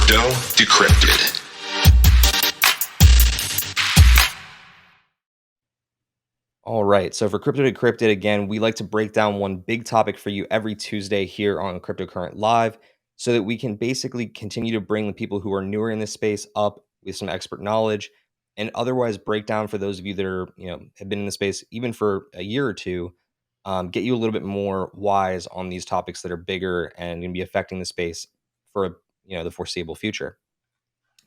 Crypto Decrypted. All right. So for Crypto Decrypted, again, we like to break down one big topic for you every Tuesday here on Cryptocurrent Live so that we can basically continue to bring the people who are newer in this space up with some expert knowledge and otherwise break down for those of you that are, have been in the space even for a year or two, get you a little bit more wise on these topics that are bigger and going to be affecting the space for, the foreseeable future.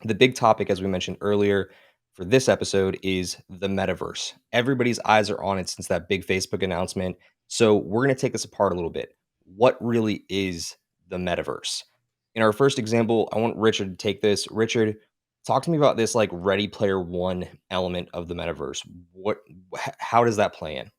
The big topic, as we mentioned earlier, for this episode is the metaverse. Everybody's eyes are on it since that big Facebook announcement. So we're going to take this apart a little bit. What really is the metaverse? In our first example, I want Richard to take this. Richard, talk to me about this like Ready Player One element of the metaverse. How does that play in?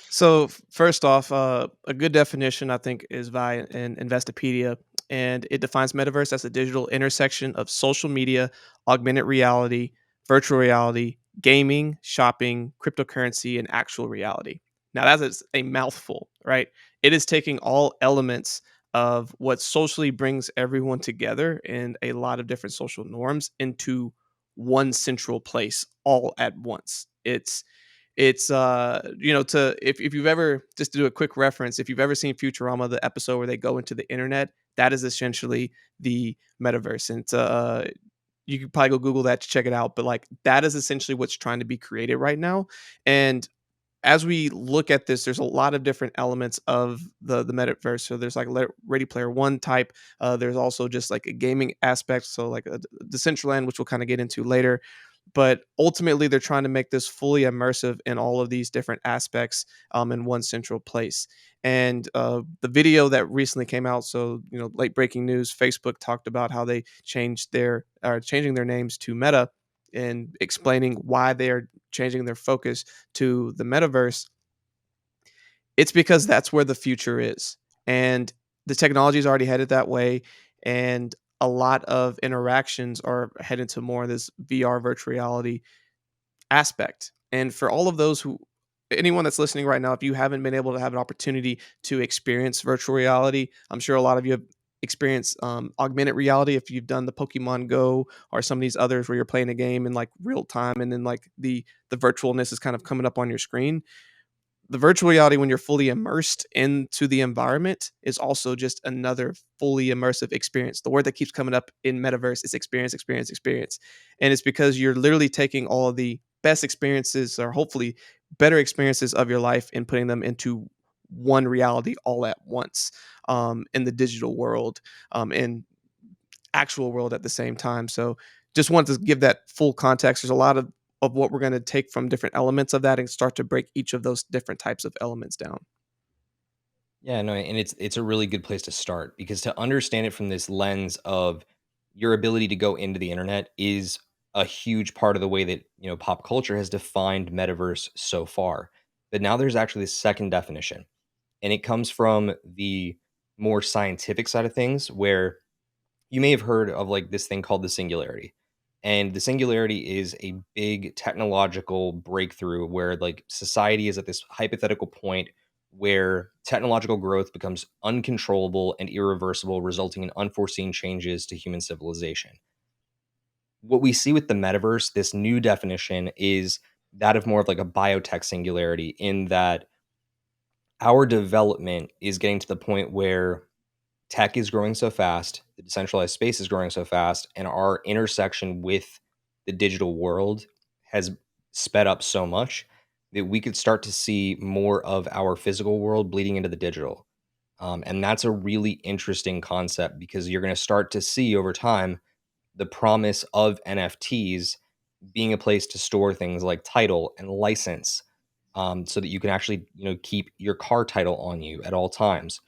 So first off, a good definition I think is by an Investopedia, and it defines metaverse as a digital intersection of social media, augmented reality, virtual reality, gaming, shopping, cryptocurrency, and actual reality. Now that is a mouthful, right? It is taking all elements of what socially brings everyone together and a lot of different social norms into one central place all at once. To if you've ever, just to do a quick reference, if you've ever seen Futurama, the episode where they go into the internet, that is essentially the metaverse. And you could probably go Google that to check it out. But like that is essentially what's trying to be created right now. And as we look at this, there's a lot of different elements of the metaverse. So there's like Ready Player One type. There's also just like a gaming aspect. So like a Decentraland, which we'll kind of get into later. But ultimately, they're trying to make this fully immersive in all of these different aspects in one central place. And the video that recently came out, so late breaking news, Facebook talked about how they changing their names to Meta and explaining why they're changing their focus to the metaverse. It's because that's where the future is. And the technology is already headed that way. And a lot of interactions are headed to more of this VR virtual reality aspect. And for all of those who, anyone that's listening right now, if you haven't been able to have an opportunity to experience virtual reality, I'm sure a lot of you have experienced augmented reality if you've done the Pokemon Go or some of these others where you're playing a game in like real time and then like the virtualness is kind of coming up on your screen. The virtual reality, when you're fully immersed into the environment, is also just another fully immersive experience. The word that keeps coming up in metaverse is experience, experience, experience. And it's because you're literally taking all of the best experiences, or hopefully better experiences of your life, and putting them into one reality all at once, in the digital world, and actual world at the same time. So just wanted to give that full context. There's a lot of what we're going to take from different elements of that and start to break each of those different types of elements down. Yeah, no, and it's a really good place to start because to understand it from this lens of your ability to go into the internet is a huge part of the way that, pop culture has defined metaverse so far. But now there's actually this second definition, and it comes from the more scientific side of things where you may have heard of like this thing called the singularity. And the singularity is a big technological breakthrough where like society is at this hypothetical point where technological growth becomes uncontrollable and irreversible, resulting in unforeseen changes to human civilization. What we see with the metaverse, this new definition, is that of more of like a biotech singularity, in that our development is getting to the point where tech is growing so fast, the decentralized space is growing so fast, and our intersection with the digital world has sped up so much that we could start to see more of our physical world bleeding into the digital. And that's a really interesting concept because you're going to start to see over time the promise of NFTs being a place to store things like title and license, so that you can actually, keep your car title on you at all times,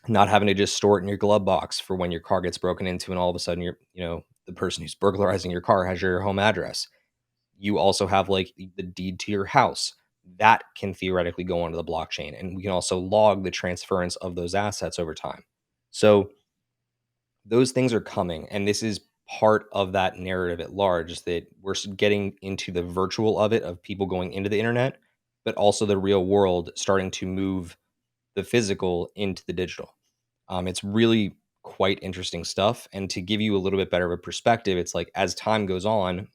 not having to just store it in your glove box for when your car gets broken into and all of a sudden the person who's burglarizing your car has your home address. You also have like the deed to your house that can theoretically go onto the blockchain, and we can also log the transference of those assets over time. So those things are coming, and this is part of that narrative at large, is that we're getting into the virtual of it, of people going into the internet, but also the real world starting to move the physical into the digital. It's really quite interesting stuff. And to give you a little bit better of a perspective, it's like as time goes on,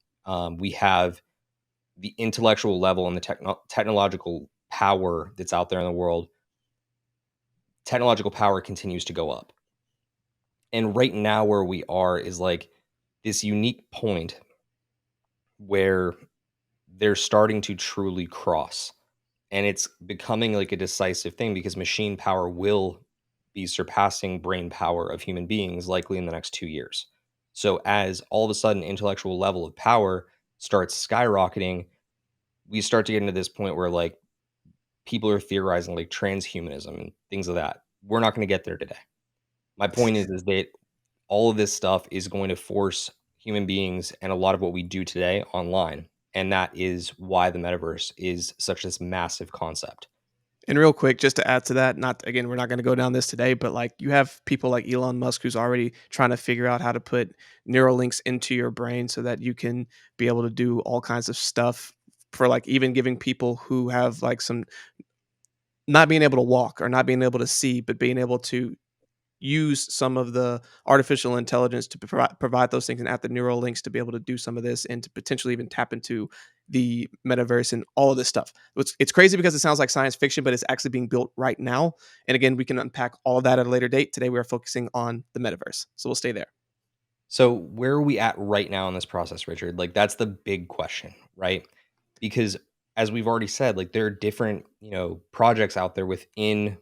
we have the intellectual level and the technological power that's out there in the world. Technological power continues to go up. And right now, where we are is like this unique point where they're starting to truly cross. And it's becoming like a decisive thing because machine power will be surpassing brain power of human beings likely in the next 2 years. So, as all of a sudden intellectual level of power starts skyrocketing, we start to get into this point where like people are theorizing like transhumanism and things of that. We're not going to get there today. My point is that all of this stuff is going to force human beings and a lot of what we do today online. And that is why the metaverse is such this massive concept. And real quick, just to add to that, not again, we're not going to go down this today, but like you have people like Elon Musk who's already trying to figure out how to put neural links into your brain so that you can be able to do all kinds of stuff for like even giving people who have like some not being able to walk or not being able to see, but being able to use some of the artificial intelligence to provide those things and add the neural links to be able to do some of this and to potentially even tap into the metaverse and all of this stuff. It's crazy because it sounds like science fiction, but it's actually being built right now. And again, we can unpack all of that at a later date. Today, we are focusing on the metaverse. So we'll stay there. So, where are we at right now in this process, Richard? Like, that's the big question, right? Because as we've already said, like, there are different, projects out there within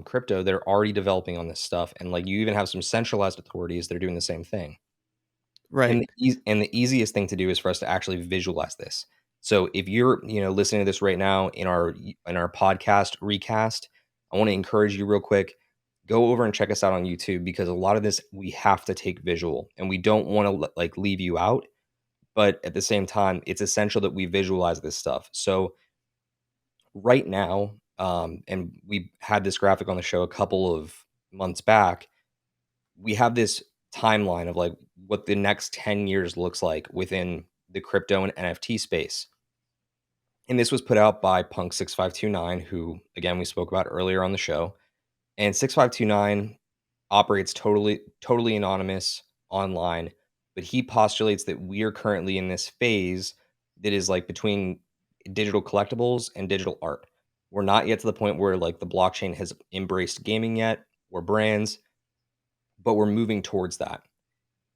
crypto that are already developing on this stuff. And, like, you even have some centralized authorities that are doing the same thing. Right. And the easiest thing to do is for us to actually visualize this. So if you're, listening to this right now in our podcast recast, I want to encourage you real quick, go over and check us out on YouTube because a lot of this we have to take visual and we don't want to like leave you out, but at the same time, it's essential that we visualize this stuff. So right now, and we had this graphic on the show a couple of months back, we have this timeline of like what the next 10 years looks like within the crypto and NFT space. And this was put out by Punk 6529, who again we spoke about earlier on the show. And 6529 operates totally anonymous online, but he postulates that we are currently in this phase that is like between digital collectibles and digital art. We're not yet to the point where like the blockchain has embraced gaming yet or brands, but we're moving towards that.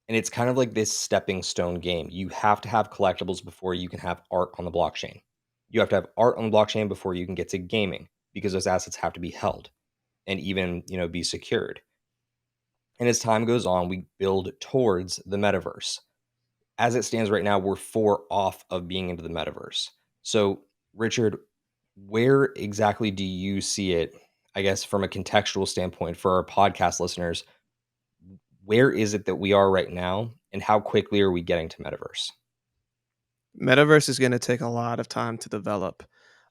And it's kind of like this stepping stone game. You have to have collectibles before you can have art on the blockchain. You have to have art on the blockchain before you can get to gaming because those assets have to be held and even, be secured. And as time goes on, we build towards the metaverse. As it stands right now, we're 4 off of being into the metaverse. So, Richard, where exactly do you see it? I guess from a contextual standpoint for our podcast listeners, where is it that we are right now and how quickly are we getting to metaverse? Metaverse is going to take a lot of time to develop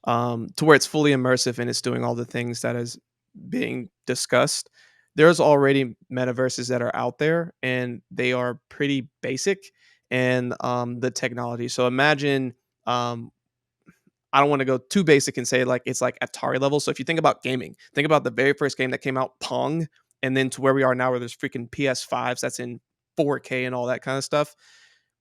to where it's fully immersive and it's doing all the things that is being discussed. There's already metaverses that are out there and they are pretty basic in the technology. So imagine, um, I don't want to go too basic and say like it's like Atari level. So if you think about gaming, think about the very first game that came out, Pong, and then to where we are now, where there's freaking PS5s that's in 4K and all that kind of stuff.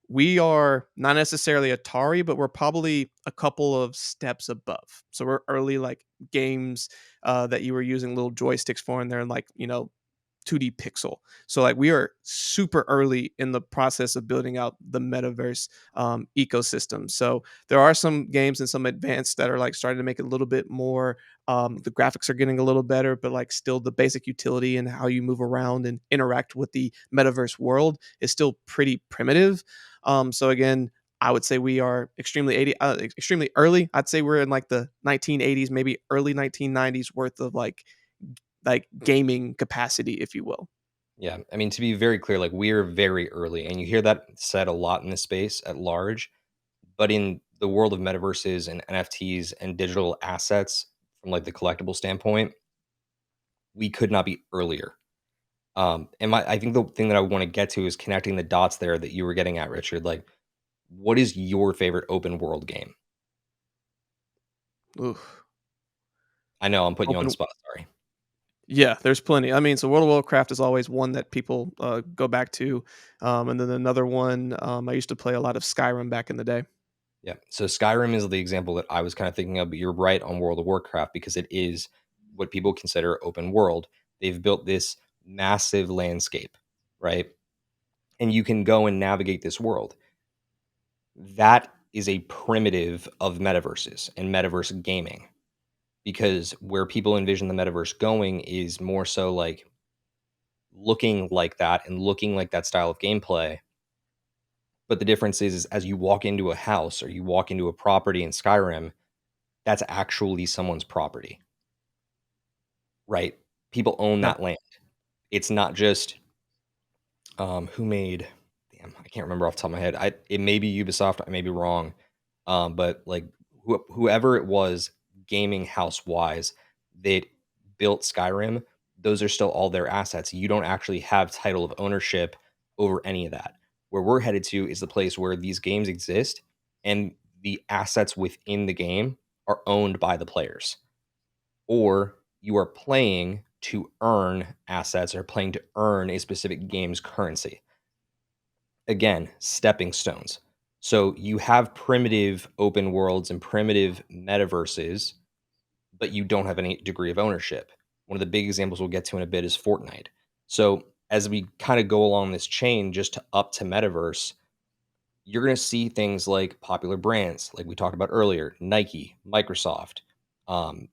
We are not necessarily Atari, but we're probably a couple of steps above. So we're early like games that you were using little joysticks for, and they're like 2D pixel. So like we are super early in the process of building out the metaverse ecosystem. So there are some games and some advanced that are like starting to make it a little bit more. The graphics are getting a little better, but like still the basic utility and how you move around and interact with the metaverse world is still pretty primitive. So again, I would say we are extremely early. I'd say we're in like the 1980s, maybe early 1990s worth of like gaming capacity, if you will. Yeah. I mean, to be very clear, like we're very early, and you hear that said a lot in the space at large. But in the world of metaverses and NFTs and digital assets, from like the collectible standpoint, we could not be earlier. I think the thing that I want to get to is connecting the dots there that you were getting at, Richard. Like, what is your favorite open world game? Oof. I know I'm putting you on the Open spot. Sorry. Yeah, there's plenty. I mean, so World of Warcraft is always one that people go back to, and then another one. I used to play a lot of Skyrim back in the day. Yeah. So Skyrim is the example that I was kind of thinking of, but you're right on World of Warcraft because it is what people consider open world. They've built this massive landscape, right? And you can go and navigate this world. That is a primitive of metaverses and metaverse gaming because where people envision the metaverse going is more so like looking like that and looking like that style of gameplay. But the difference is as you walk into a house or you walk into a property in Skyrim, that's actually someone's property, right? People own Yeah, that land. It's not just who made. Damn, I can't remember off the top of my head. It may be Ubisoft. I may be wrong, but like whoever it was, gaming house wise, that built Skyrim, those are still all their assets. You don't actually have title of ownership over any of that. Where we're headed to is the place where these games exist and the assets within the game are owned by the players, or you are playing to earn assets or playing to earn a specific game's currency. Again, stepping stones. So you have primitive open worlds and primitive metaverses, but you don't have any degree of ownership. One of the big examples we'll get to in a bit is Fortnite. So as we kind of go along this chain just to up to metaverse, you're going to see things like popular brands, like we talked about earlier, Nike, Microsoft,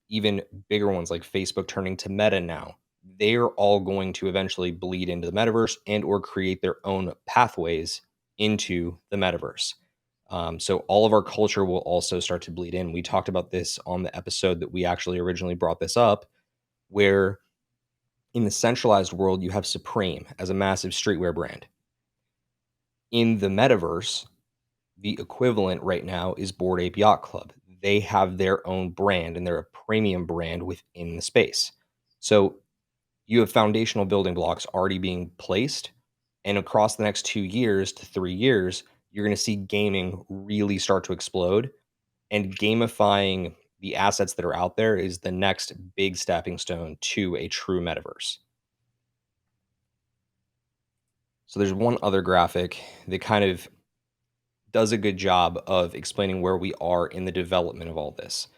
even bigger ones like Facebook turning to Meta now. They're all going to eventually bleed into the metaverse and or create their own pathways into the metaverse. So all of our culture will also start to bleed in. We talked about this on the episode that we actually originally brought this up, where in the centralized world, you have Supreme as a massive streetwear brand. In the metaverse, the equivalent right now is Bored Ape Yacht Club. They have their own brand and they're a premium brand within the space. So you have foundational building blocks already being placed. And across the next 2 years to 3 years, you're going to see gaming really start to explode. And gamifying the assets that are out there is the next big stepping stone to a true metaverse. So there's one other graphic that kind of does a good job of explaining where we are in the development of all this.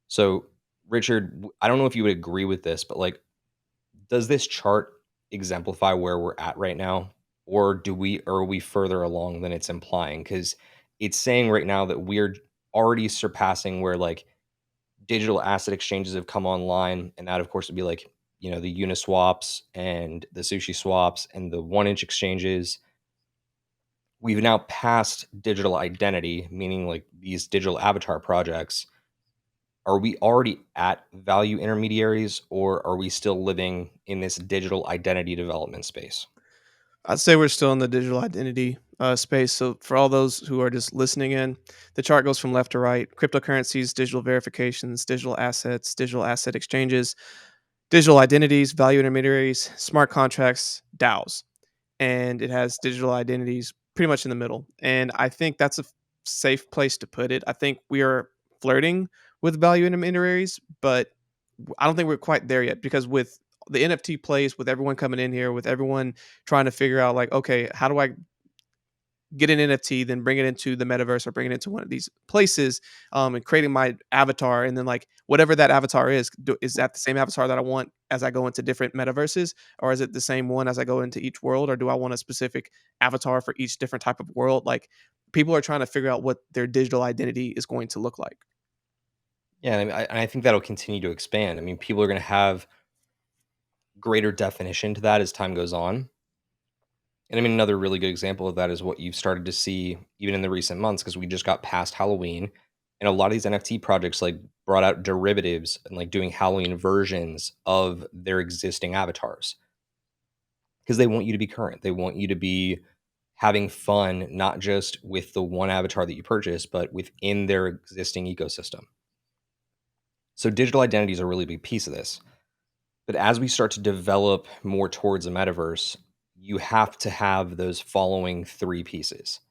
So, Richard, I don't know if you would agree with this, but like, does this chart exemplify where we're at right now, or are we further along than it's implying? Because it's saying right now that we're already surpassing where like digital asset exchanges have come online, and that of course would be like the Uniswaps and the Sushi swaps and the 1 inch exchanges. We've now passed digital identity, meaning like these digital avatar projects. Are we already at value intermediaries or are we still living in this digital identity development space? I'd say we're still in the digital identity space. So for all those who are just listening in, the chart goes from left to right: cryptocurrencies, digital verifications, digital asset exchanges, digital identities, value intermediaries, smart contracts, DAOs, and it has digital identities pretty much in the middle. And I think that's a safe place to put it. I think we are flirting with value intermediaries, but I don't think we're quite there yet because with the NFT plays, with everyone coming in here, with everyone trying to figure out like, okay, how do I get an NFT, then bring it into the metaverse or bring it into one of these places, and creating my avatar, and then like whatever that avatar is that the same avatar that I want as I go into different metaverses, or is it the same one as I go into each world, or do I want a specific avatar for each different type of world? Like people are trying to figure out what their digital identity is going to look like. Yeah, and I think that'll continue to expand. I mean, people are going to have greater definition to that as time goes on. And I mean, another really good example of that is what you've started to see even in the recent months, because we just got past Halloween, and a lot of these NFT projects like brought out derivatives and like doing Halloween versions of their existing avatars because they want you to be current. They want you to be having fun, not just with the one avatar that you purchase, but within their existing ecosystem. So digital identity is a really big piece of this. But as we start to develop more towards a metaverse, you have to have those following three pieces: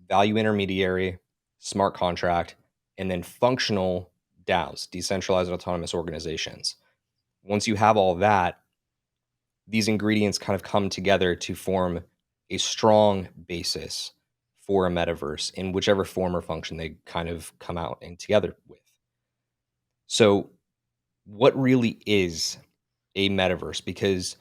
value intermediary, smart contract, and then functional DAOs, decentralized autonomous organizations. Once you have all that, these ingredients kind of come together to form a strong basis for a metaverse in whichever form or function they kind of come out and together with. So, what really is a metaverse? Because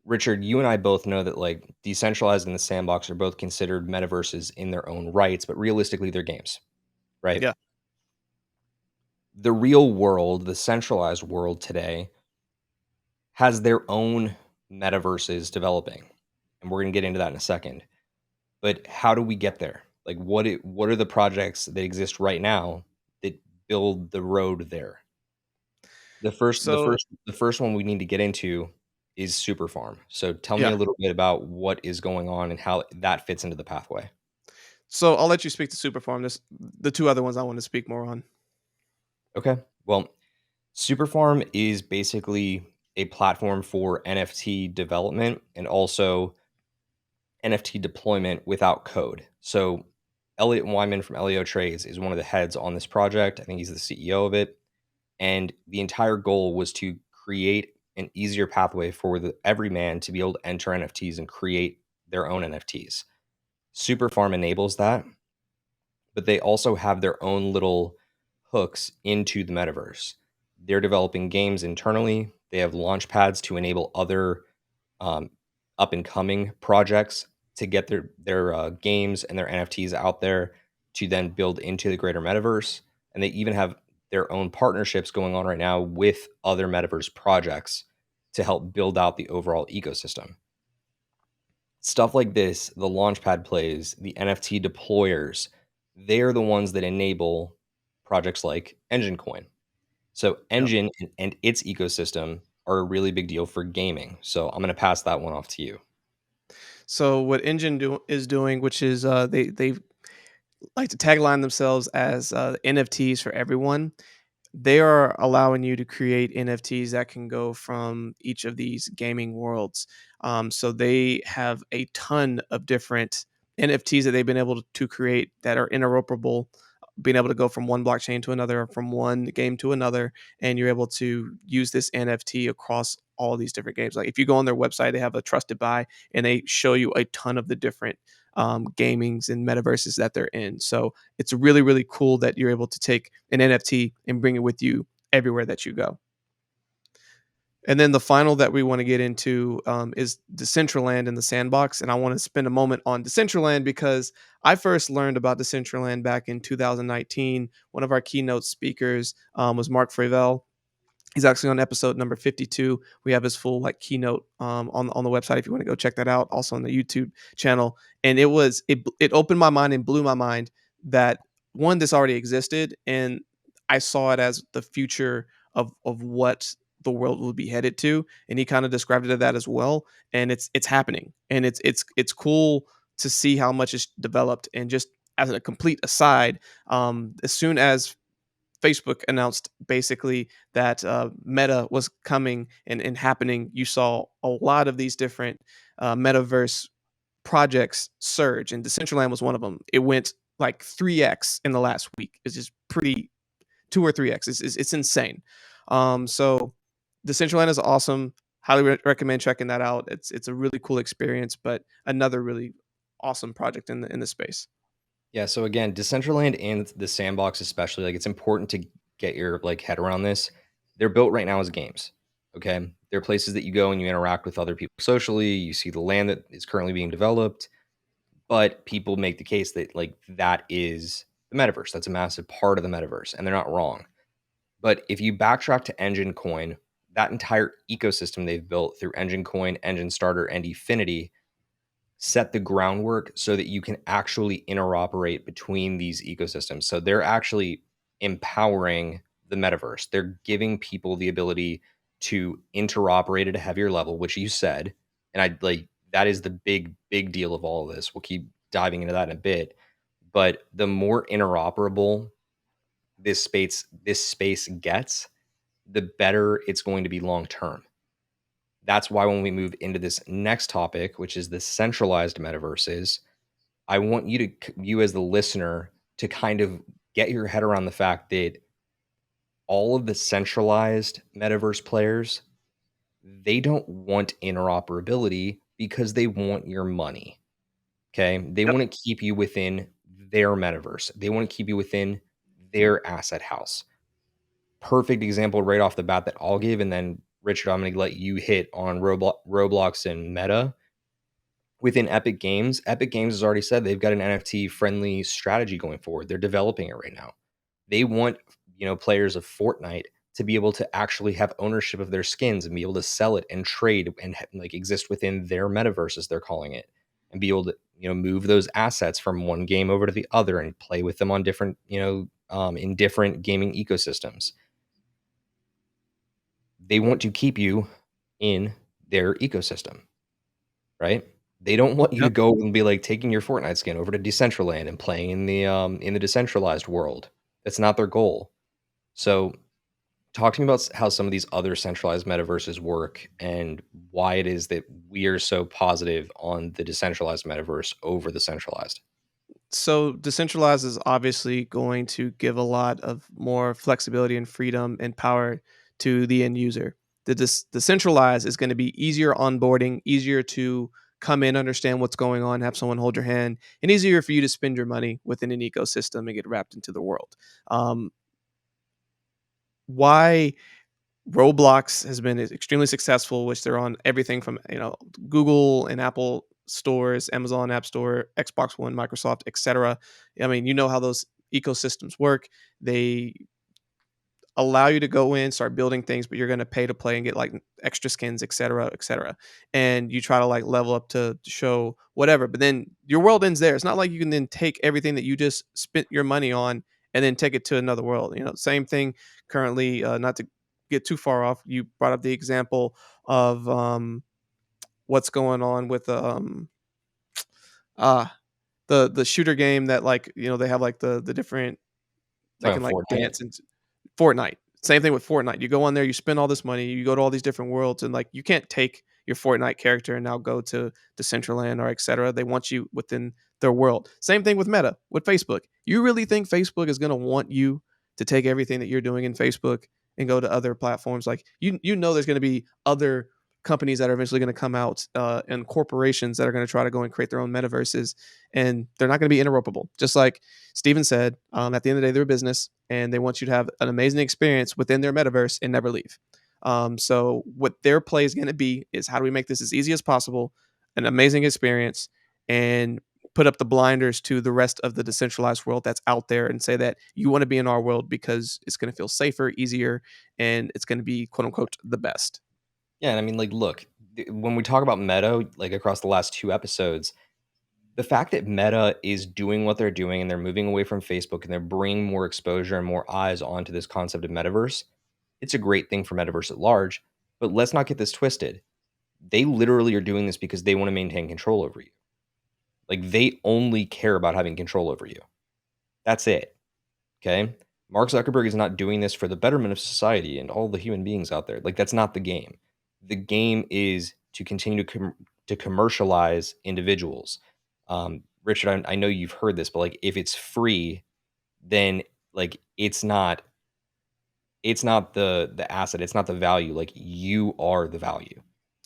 Richard, you and I both know that like decentralized and the sandbox are both considered metaverses in their own rights, but realistically, they're games, right? Yeah. The real world, the centralized world today, has their own metaverses developing. And we're going to get into that in a second. But how do we get there? Like what are the projects that exist right now that build the road there? So The first one we need to get into is Super Farm. So tell me yeah. a little bit about what is going on and how that fits into the pathway. So I'll let you speak to Superfarm. This the two other ones I want to speak more on. Okay. Well, Super Farm is basically a platform for NFT development and also NFT deployment without code. So Elliot Wyman from LEO Trades is one of the heads on this project. I think he's the CEO of it. And the entire goal was to create an easier pathway for the everyman to be able to enter NFTs and create their own NFTs. Superfarm enables that, but they also have their own little hooks into the metaverse. They're developing games internally. They have launch pads to enable other um, up and coming projects to get their games and their NFTs out there to then build into the greater metaverse. And they even have their own partnerships going on right now with other metaverse projects to help build out the overall ecosystem. Stuff like this, the launchpad plays, the NFT deployers, they're the ones that enable projects like Engine Coin. So Yep. Engine and its ecosystem are a really big deal for gaming. So I'm going to pass that one off to you. So what is doing, which is they like to tagline themselves as NFTs for everyone. They are allowing you to create NFTs that can go from each of these gaming worlds. So they have a ton of different NFTs that they've been able to create that are interoperable, being able to go from one blockchain to another, from one game to another, and you're able to use this NFT across all these different games. Like if you go on their website, they have a trusted buy, and they show you a ton of the different gamings and metaverses that they're in. So it's really really cool that you're able to take an NFT and bring it with you everywhere that you go. And then the final that we want to get into is Decentraland and the Sandbox. And I want to spend a moment on Decentraland because I first learned about Decentraland back in 2019. One of our keynote speakers was Mark Fravel. He's actually on episode number 52. We have his full like keynote on the website if you want to go check that out. Also on the YouTube channel. And it opened my mind and blew my mind that one, this already existed, and I saw it as the future of what the world will be headed to. And he kind of described it as that as well. And it's happening, and it's cool to see how much is developed. And just as a complete aside, as soon as Facebook announced basically that Meta was coming and happening, you saw a lot of these different metaverse projects surge, and Decentraland was one of them. It went like 3x in the last week. It's just pretty 2 or 3x. It's insane. So Decentraland is awesome. Highly recommend checking that out. It's a really cool experience, but another really awesome project in the space. Yeah, so again, Decentraland and the Sandbox especially, like it's important to get your like head around this. They're built right now as games. Okay? They're places that you go and you interact with other people socially, you see the land that is currently being developed, but people make the case that like that is the metaverse. That's a massive part of the metaverse, and they're not wrong. But if you backtrack to Engine Coin, that entire ecosystem they've built through Engine Coin, Engine Starter, and Efinity set the groundwork so that you can actually interoperate between these ecosystems. So they're actually empowering the metaverse. They're giving people the ability to interoperate at a heavier level, which you said. And I like that is the big deal of all of this. We'll keep diving into that in a bit. But the more interoperable this space gets, the better it's going to be long term. That's why when we move into this next topic, which is the centralized metaverses, I want you as the listener to kind of get your head around the fact that all of the centralized metaverse players They don't want interoperability because they want your money. Okay. They Yep. want to keep you within their metaverse, they want to keep you within their asset house. Perfect example right off the bat that I'll give. And then, Richard, I'm going to let you hit on Roblox and Meta. Within Epic Games has already said they've got an NFT friendly strategy going forward. They're developing it right now. They want, players of Fortnite to be able to actually have ownership of their skins and be able to sell it and trade and like exist within their metaverse, as they're calling it, and be able to, move those assets from one game over to the other and play with them on different, in different gaming ecosystems. They want to keep you in their ecosystem, right? They don't want you to Yep. go and be like taking your Fortnite skin over to Decentraland and playing in the decentralized world. That's not their goal. So, talk to me about how some of these other centralized metaverses work and why it is that we are so positive on the decentralized metaverse over the centralized. So decentralized is obviously going to give a lot of more flexibility and freedom and power to the end user. The centralized is going to be easier onboarding, easier to come in, understand what's going on, have someone hold your hand, and easier for you to spend your money within an ecosystem and get wrapped into the world. Um, why Roblox has been extremely successful, which they're on everything from Google and Apple stores, Amazon App Store, Xbox One, Microsoft, etc. I mean, you know how those ecosystems work. They allow you to go in, start building things, but you're going to pay to play and get like extra skins, et cetera, et cetera. And you try to like level up to show whatever, but then your world ends there. It's not like you can then take everything that you just spent your money on and then take it to another world. Same thing currently, not to get too far off. You brought up the example of what's going on with uh the shooter game that like, they have like the different, they Talking can like Fortnite. dance and Fortnite. Same thing with Fortnite. You go on there, you spend all this money, you go to all these different worlds, and like you can't take your Fortnite character and now go to Decentraland or etc. They want you within their world. Same thing with Meta, with Facebook. You really think Facebook is going to want you to take everything that you're doing in Facebook and go to other platforms? Like you know, there's going to be other companies that are eventually going to come out and corporations that are going to try to go and create their own metaverses, and they're not going to be interoperable. Just like Steven said, at the end of the day, they're a business and they want you to have an amazing experience within their metaverse and never leave. So, what their play is going to be is how do we make this as easy as possible, an amazing experience, and put up the blinders to the rest of the decentralized world that's out there and say that you want to be in our world because it's going to feel safer, easier, and it's going to be quote unquote the best. Yeah, and I mean, like, look, when we talk about Meta, like across the last two episodes, the fact that Meta is doing what they're doing and they're moving away from Facebook and they're bringing more exposure and more eyes onto this concept of metaverse, it's a great thing for metaverse at large. But let's not get this twisted. They literally are doing this because they want to maintain control over you. Like, they only care about having control over you. That's it. Okay. Mark Zuckerberg is not doing this for the betterment of society and all the human beings out there. Like, that's not the game. The game is to continue to commercialize individuals. Richard, I know you've heard this, but like, if it's free, then like it's not the asset, it's not the value. Like, you are the value,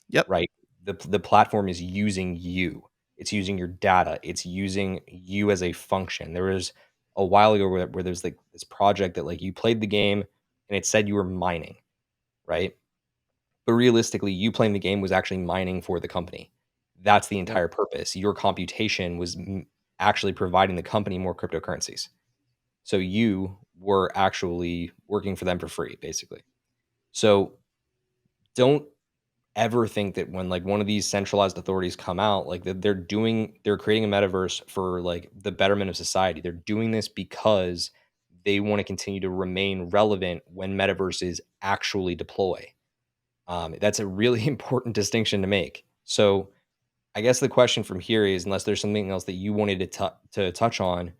Yep. right? The platform is using you. It's using your data. It's using you as a function. There was a while ago where there's like this project that like you played the game and it said you were mining, right? But realistically, you playing the game was actually mining for the company. That's the Yep. entire purpose. Your computation was actually providing the company more cryptocurrencies. So you were actually working for them for free, basically. So don't ever think that when like one of these centralized authorities come out, like that they're creating a metaverse for like the betterment of society. They're doing this because they want to continue to remain relevant when metaverses actually deploy. That's a really important distinction to make. So I guess the question from here is, unless there's something else that you wanted to touch on,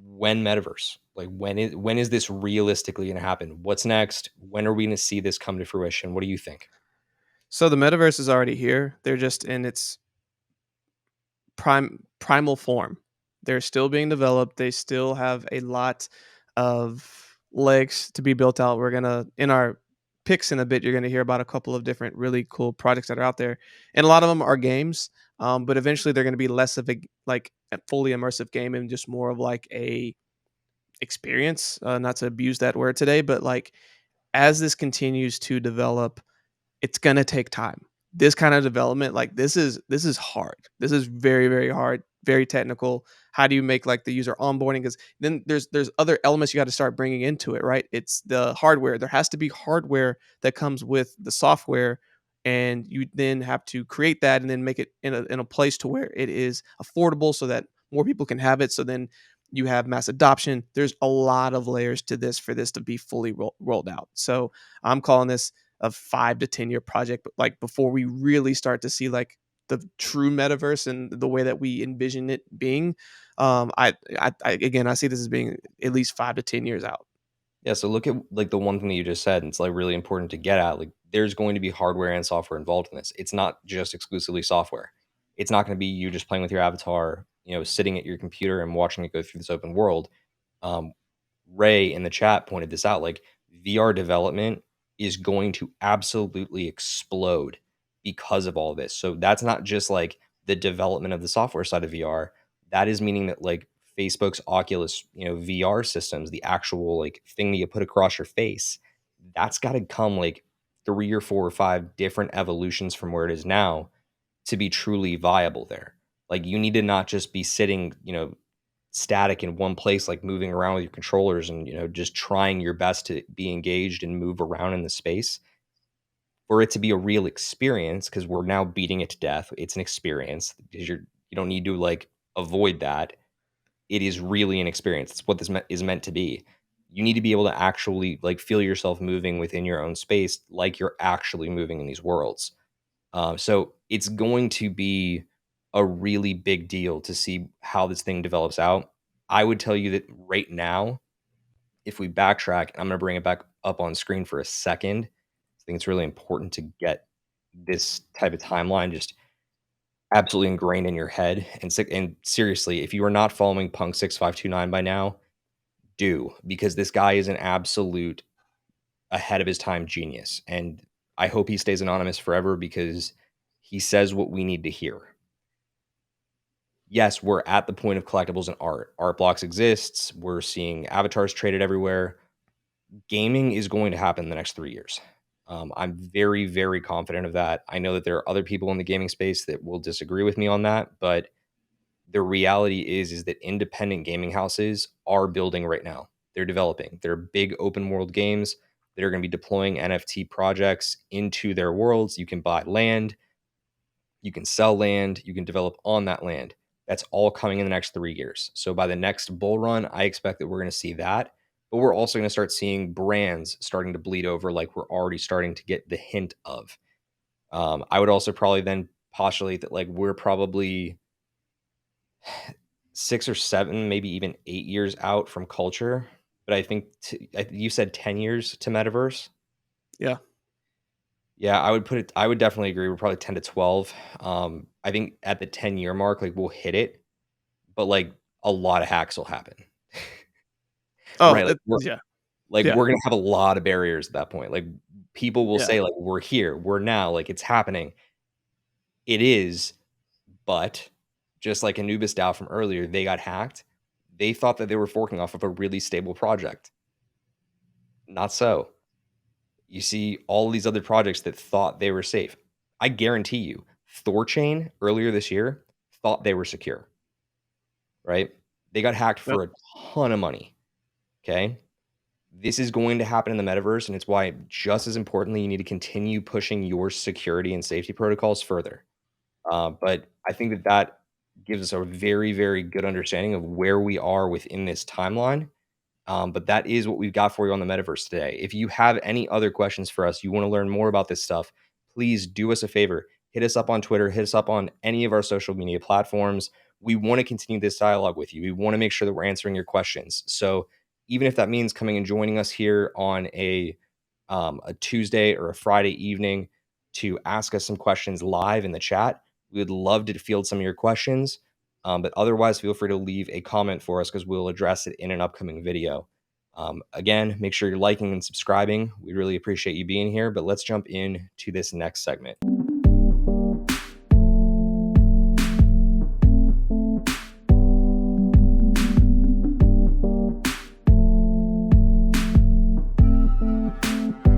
when metaverse, like when is this realistically going to happen? What's next? When are we going to see this come to fruition? What do you think? So the metaverse is already here. They're just in its primal form. They're still being developed. They still have a lot of legs to be built out. We're gonna in our picks in a bit, you're going to hear about a couple of different really cool projects that are out there, and a lot of them are games. But eventually, they're going to be less of a fully immersive game and just more of like a experience. Not to abuse that word today, but like as this continues to develop, it's gonna take time. This kind of development, like this is hard. This is very, very hard, very technical. How do you make like the user onboarding? Because then there's other elements you got to start bringing into it, right? It's the hardware. There has to be hardware that comes with the software, and you then have to create that and then make it in a place to where it is affordable so that more people can have it. So then you have mass adoption. There's a lot of layers to this for this to be fully rolled out. So I'm calling this a 5 to 10 year project, but like before we really start to see like the true metaverse and the way that we envision it being. I again, I see this as being at least 5 to 10 years out. Yeah, so look at like the one thing that you just said, and it's like really important to get at. Like, there's going to be hardware and software involved in this. It's not just exclusively software. It's not going to be you just playing with your avatar, sitting at your computer and watching it go through this open world. Um, Ray in the chat pointed this out. Like, VR development is going to absolutely explode because of all this. So that's not just like the development of the software side of VR. That is meaning that like Facebook's Oculus, VR systems, the actual like thing that you put across your face, that's got to come like 3 or 4 or 5 different evolutions from where it is now to be truly viable there. Like you need to not just be sitting, static in one place, like moving around with your controllers and, just trying your best to be engaged and move around in the space for it to be a real experience, because we're now beating it to death. It's an experience because you don't need to like avoid that. It is really an experience. It's what this is meant to be. You need to be able to actually like feel yourself moving within your own space, like you're actually moving in these worlds. So it's going to be a really big deal to see how this thing develops out. I would tell you that right now, if we backtrack, and I'm going to bring it back up on screen for a second. I think it's really important to get this type of timeline just absolutely ingrained in your head. And seriously, if you are not following Punk 6529 by now, do, because this guy is an absolute ahead of his time genius. And I hope he stays anonymous forever because he says what we need to hear. Yes, we're at the point of collectibles and art. Art blocks exists. We're seeing avatars traded everywhere. Gaming is going to happen in the next 3 years. I'm very, very confident of that. I know that there are other people in the gaming space that will disagree with me on that, but the reality is that independent gaming houses are building right now. They're developing. They're big open world games that are going to be deploying NFT projects into their worlds. You can buy land, you can sell land, you can develop on that land. That's all coming in the next 3 years. So by the next bull run, I expect that we're going to see that. But we're also going to start seeing brands starting to bleed over, like we're already starting to get the hint of. I would also probably then postulate that like we're probably 6 or 7, maybe even 8 years out from culture. But I think you said 10 years to metaverse. Yeah. Yeah, I would put it. I would definitely agree. We're probably 10 to 12. I think at the 10 year mark, like we'll hit it, but like a lot of hacks will happen, Oh, right? Like yeah, we're yeah, gonna have a lot of barriers at that point. Like people will yeah. say like we're here, we're now, like it's happening. It is, but just like Anubis DAO from earlier, they got hacked. They thought that they were forking off of a really stable project. Not so. You see all these other projects that thought they were safe. I guarantee you, Thorchain earlier this year thought they were secure, right? They got hacked Yep. for a ton of money. Okay. This is going to happen in the metaverse. And it's why, just as importantly, you need to continue pushing your security and safety protocols further. But I think that that gives us a very, very good understanding of where we are within this timeline. But that is what we've got for you on the metaverse today. If you have any other questions for us, you want to learn more about this stuff, please do us a favor. Hit us up on Twitter, hit us up on any of our social media platforms. We want to continue this dialogue with you. We want to make sure that we're answering your questions. So even if that means coming and joining us here on a Tuesday or a Friday evening to ask us some questions live in the chat, we would love to field some of your questions. But otherwise, feel free to leave a comment for us because we'll address it in an upcoming video. Again, make sure you're liking and subscribing. We really appreciate you being here, but let's jump into this next segment.